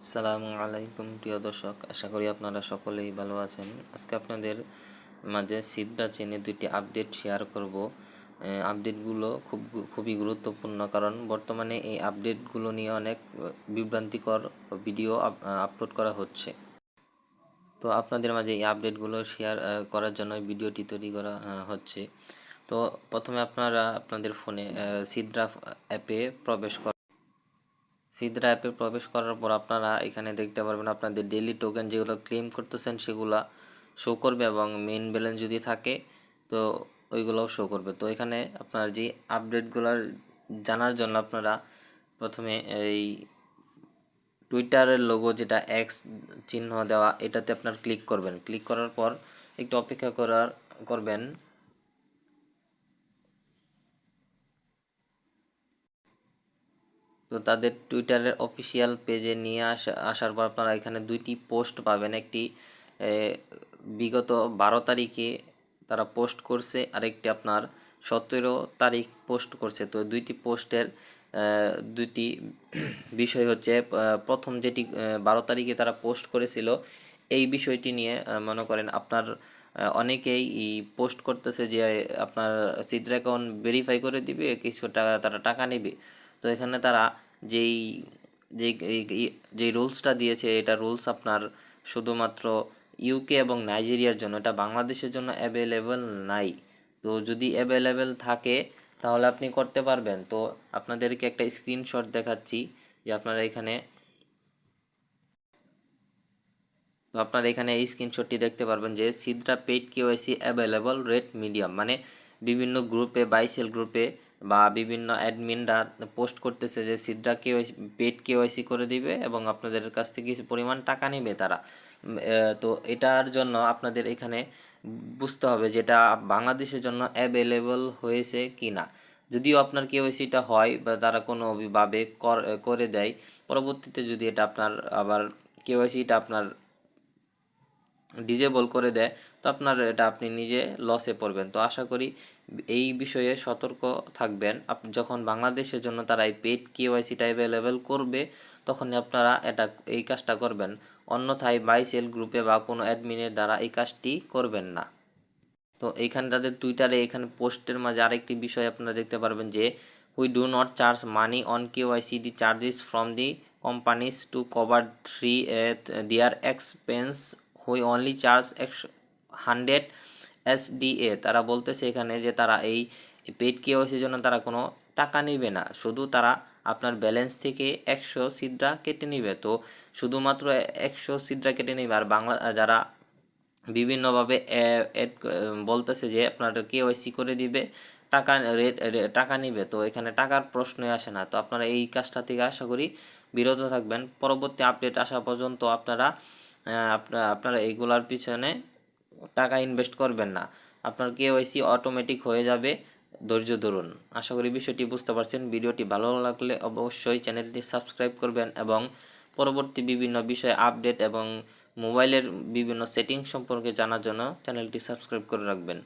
আসসালামু আলাইকুম প্রিয় দর্শক, আশা করি আপনারা সকলেই ভালো আছেন। আজকে আপনাদের মাঝে সিডরা চেনে দুইটি আপডেট শেয়ার করব। আপডেটগুলো খুবই গুরুত্বপূর্ণ, কারণ বর্তমানে এই আপডেটগুলো নিয়ে অনেক বিভ্রান্তিকর ভিডিও আপলোড করা হচ্ছে। তো আপনাদের মাঝে এই আপডেটগুলো শেয়ার করার জন্য ভিডিওটি তৈরি করা হচ্ছে। তো প্রথমে আপনারা আপনাদের ফোনে সিডরা অ্যাপে প্রবেশ করার পর আপনারা এখানে দেখতে পারবেন আপনাদের ডেইলি টোকেন যেগুলো ক্লেম করতেছেন সেগুলো শো করবে, এবং মেইন ব্যালেন্স যদি থাকে তো ওইগুলোও শো করবে। তো এখানে আপনার যে আপডেটগুলোর জানার জন্য আপনারা প্রথমে এই টুইটারের লোগো যেটা এক্স চিহ্ন দেওয়া এটাতে আপনার ক্লিক করবেন। ক্লিক করার পর একটু অপেক্ষা করবেন। তো তাদের টুইটারের অফিসিয়াল পেজে নিয়ে আসার পর আপনারা এখানে দুইটি পোস্ট পাবেন। একটি বিগত 12 তারিখে তারা পোস্ট করছে, আরেকটি আপনার 17 তারিখ পোস্ট করছে। তো দুইটি পোস্টের দুইটি বিষয় হচ্ছে, প্রথম যেটি 12 তারিখে তারা পোস্ট করেছিল এই বিষয়টি নিয়ে মনে করেন আপনার অনেকেই পোস্ট করতেছে যে আপনার সিডরা অ্যাকাউন্ট ভেরিফাই করে দিবে, কিছু টাকা তারা টাকা নেবে। তো এখানে তারা যেই যেই যেই রুলসটা দিয়েছে, এটা রুলস আপনার শুধুমাত্র ইউকে এবং নাইজেরিয়ার জন্য, এটা বাংলাদেশের জন্য অ্যাভেলেবেল নাই। তো যদি অ্যাভেলেবেল থাকে তাহলে আপনি করতে পারবেন। তো আপনাদেরকে একটা স্ক্রিনশট দেখাচ্ছি যে আপনারা এখানে এই স্ক্রিনশটটি দেখতে পারবেন যে সিডরা paid KYC available rate medium, মানে বিভিন্ন গ্রুপে বাইসেল গ্রুপে বা বিভিন্ন অ্যাডমিনরা পোস্ট করতেছে যে সিডরা কেওয়াইসি পেইড কেওয়াইসি করে দিবে এবং আপনাদের কাছ থেকে কিছু পরিমাণ টাকা নেবে তারা। তো এটার জন্য আপনাদের এখানে বুঝতে হবে যেটা বাংলাদেশের জন্য অ্যাভেলেবল হয়েছে কি না। যদিও আপনার কেওয়াইসিটা হয় বা তারা কোনোভাবে করে দেয়, পরবর্তীতে যদি এটা আপনার আবার কেওয়াইসিটা আপনার ডিজেবল করে দেয় তো আপনার এটা আপনি নিজে লসে পড়বেন। তো আশা করি এই বিষয়ে সতর্ক থাকবেন। যখন বাংলাদেশের জন্য তারা এই পেইড কেওয়াইসিটা অ্যাভেলেবেল করবে তখনই আপনারা এই কাজটা করবেন, অন্যথায় বাইসেল গ্রুপে বা কোনো অ্যাডমিনের দ্বারা এই কাজটি করবেন না। তো এইখানে তাদের টুইটারে এখানে পোস্টের মাঝে আরেকটি বিষয় আপনারা দেখতে পারবেন যে we do not charge money on KYC, the charges from the companies to cover their expense, who only charge 100 SDA। তারা বলতেছে এখানে যে তারা এই পেইড কেওয়াইসির জন্য তারা কোনো টাকা নেবে না, শুধু তারা আপনার ব্যালেন্স থেকে 100 সিডরা কেটে নেবে। তো শুধুমাত্র 100 সিডরা কেটে নেবে, আর যারা বিভিন্নভাবে বলতেছে যে আপনার কেওয়াইসি করে দিবে, টাকা নিবে, তো এখানে টাকার প্রশ্নই আসে না। তো আপনারা এই কাজটা থেকে আশা করি বিরত থাকবেন। পরবর্তী আপডেট আসা পর্যন্ত আপনারা এইগুলার পিছনে টাকা ইনভেস্ট করবেন না, আপনার কেওয়াইসি অটোমেটিক হয়ে যাবে। ধৈর্য ধরুন। আশা করি বিষয়টি বুঝতে পারছেন। ভিডিওটি ভালো লাগলে অবশ্যই চ্যানেলটি সাবস্ক্রাইব করবেন এবং পরবর্তী বিভিন্ন বিষয়ে আপডেট এবং মোবাইলের বিভিন্ন সেটিংস সম্পর্কে জানার জন্য চ্যানেলটি সাবস্ক্রাইব করে রাখবেন।